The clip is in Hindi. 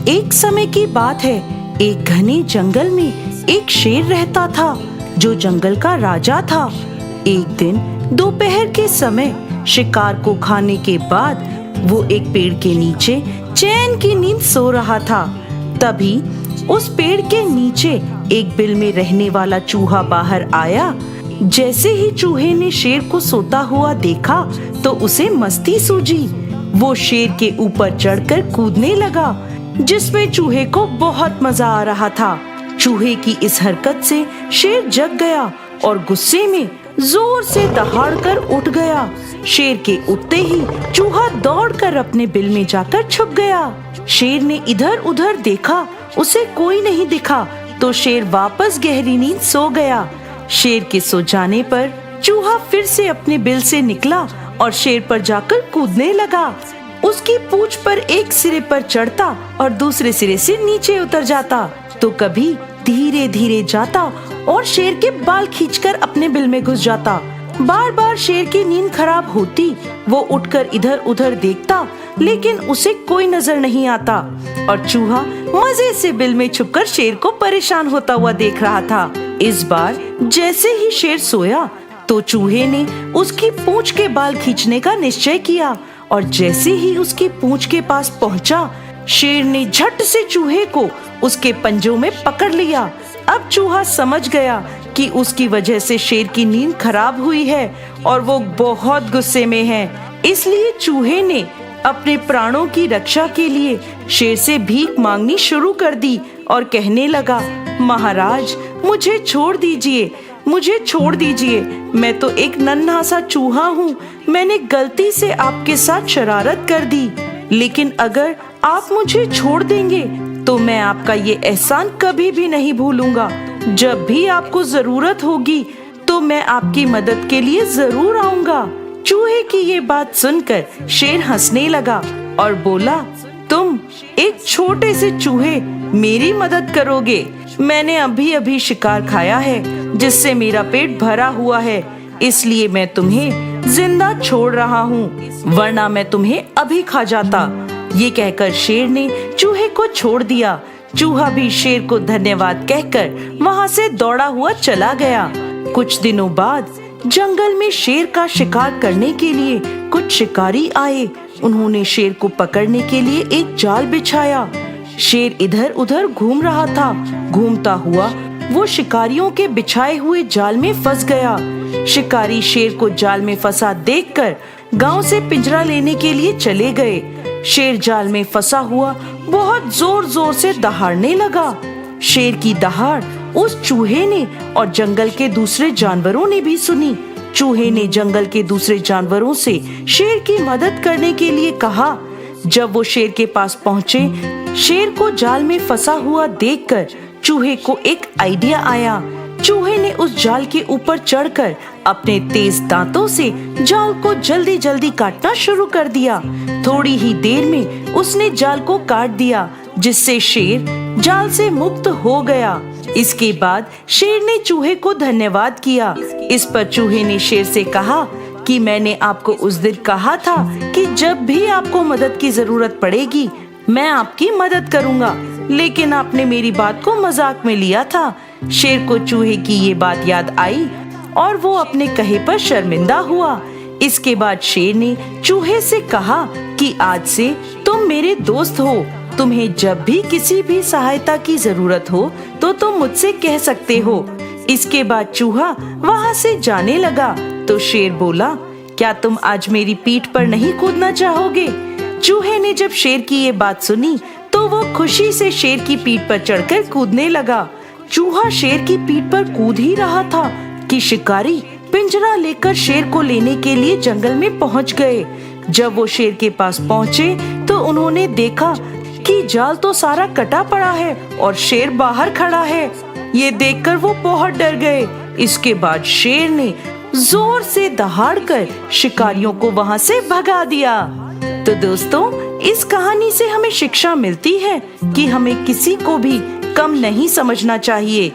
एक समय की बात है, एक घने जंगल में एक शेर रहता था जो जंगल का राजा था। एक दिन दोपहर के समय शिकार को खाने के बाद वो एक पेड़ के नीचे चैन की नींद सो रहा था। तभी उस पेड़ के नीचे एक बिल में रहने वाला चूहा बाहर आया। जैसे ही चूहे ने शेर को सोता हुआ देखा तो उसे मस्ती सूझी। वो शेर के ऊपर चढ़कर कूदने लगा, जिसमें चूहे को बहुत मजा आ रहा था। चूहे की इस हरकत से शेर जग गया और गुस्से में जोर से दहाड़कर उठ गया। शेर के उठते ही चूहा दौड़कर अपने बिल में जाकर छुप गया। शेर ने इधर उधर देखा, उसे कोई नहीं दिखा तो शेर वापस गहरी नींद सो गया। शेर के सो जाने पर चूहा फिर से अपने बिल से निकला और शेर पर जाकर कूदने लगा। उसकी पूंछ पर एक सिरे पर चढ़ता और दूसरे सिरे से नीचे उतर जाता, तो कभी धीरे धीरे जाता और शेर के बाल खींचकर अपने बिल में घुस जाता। बार बार शेर की नींद खराब होती। वो उठकर इधर उधर देखता, लेकिन उसे कोई नजर नहीं आता और चूहा मजे से बिल में छुपकर शेर को परेशान होता हुआ देख रहा था। इस बार जैसे ही शेर सोया तो चूहे ने उसकी पूंछ के बाल खींचने का निश्चय किया और जैसे ही उसकी पूंछ के पास पहुंचा, शेर ने झट से चूहे को उसके पंजों में पकड़ लिया। अब चूहा समझ गया कि उसकी वजह से शेर की नींद खराब हुई है और वो बहुत गुस्से में है। इसलिए चूहे ने अपने प्राणों की रक्षा के लिए शेर से भीख मांगनी शुरू कर दी और कहने लगा, महाराज मुझे छोड़ दीजिए, मुझे छोड़ दीजिए। मैं तो एक नन्हा सा चूहा हूँ। मैंने गलती से आपके साथ शरारत कर दी, लेकिन अगर आप मुझे छोड़ देंगे तो मैं आपका ये एहसान कभी भी नहीं भूलूंगा। जब भी आपको जरूरत होगी तो मैं आपकी मदद के लिए जरूर आऊंगा। चूहे की ये बात सुनकर शेर हंसने लगा और बोला, तुम एक छोटे से चूहे मेरी मदद करोगे? मैंने अभी अभी शिकार खाया है जिससे मेरा पेट भरा हुआ है, इसलिए मैं तुम्हें जिंदा छोड़ रहा हूँ, वरना मैं तुम्हें अभी खा जाता। ये कहकर शेर ने चूहे को छोड़ दिया। चूहा भी शेर को धन्यवाद कहकर वहाँ से दौड़ा हुआ चला गया। कुछ दिनों बाद जंगल में शेर का शिकार करने के लिए कुछ शिकारी आए। उन्होंने शेर को पकड़ने के लिए एक जाल बिछाया। शेर इधर उधर घूम रहा था। घूमता हुआ वो शिकारियों के बिछाए हुए जाल में फंस गया। शिकारी शेर को जाल में फंसा देखकर गांव से पिंजरा लेने के लिए चले गए। शेर जाल में फंसा हुआ बहुत जोर जोर से दहाड़ने लगा। शेर की दहाड़ उस चूहे ने और जंगल के दूसरे जानवरों ने भी सुनी। चूहे ने जंगल के दूसरे जानवरों से शेर की मदद करने के लिए कहा। जब वो शेर के पास पहुँचे, शेर को जाल में फंसा हुआ देखकर चूहे को एक आइडिया आया। चूहे ने उस जाल के ऊपर चढ़कर अपने तेज दांतों से जाल को जल्दी जल्दी काटना शुरू कर दिया। थोड़ी ही देर में उसने जाल को काट दिया, जिससे शेर जाल से मुक्त हो गया। इसके बाद शेर ने चूहे को धन्यवाद किया। इस पर चूहे ने शेर से कहा कि मैंने आपको उस दिन कहा था कि जब भी आपको मदद की जरूरत पड़ेगी मैं आपकी मदद करूंगा, लेकिन आपने मेरी बात को मजाक में लिया था। शेर को चूहे की ये बात याद आई और वो अपने कहे पर शर्मिंदा हुआ। इसके बाद शेर ने चूहे से कहा कि आज से तुम मेरे दोस्त हो। तुम्हें जब भी किसी भी सहायता की जरूरत हो तो तुम मुझसे कह सकते हो। इसके बाद चूहा वहाँ से जाने लगा तो शेर बोला, क्या तुम आज मेरी पीठ पर नहीं कूदना चाहोगे? चूहे ने जब शेर की ये बात सुनी तो वो खुशी से शेर की पीठ पर चढ़कर कूदने लगा। चूहा शेर की पीठ पर कूद ही रहा था कि शिकारी पिंजरा लेकर शेर को लेने के लिए जंगल में पहुंच गए। जब वो शेर के पास पहुंचे तो उन्होंने देखा कि जाल तो सारा कटा पड़ा है और शेर बाहर खड़ा है। ये देखकर वो बहुत डर गए। इसके बाद शेर ने जोर से दहाड़कर शिकारियों को वहां से भगा दिया। तो दोस्तों, इस कहानी से हमें शिक्षा मिलती है कि हमें किसी को भी कम नहीं समझना चाहिए।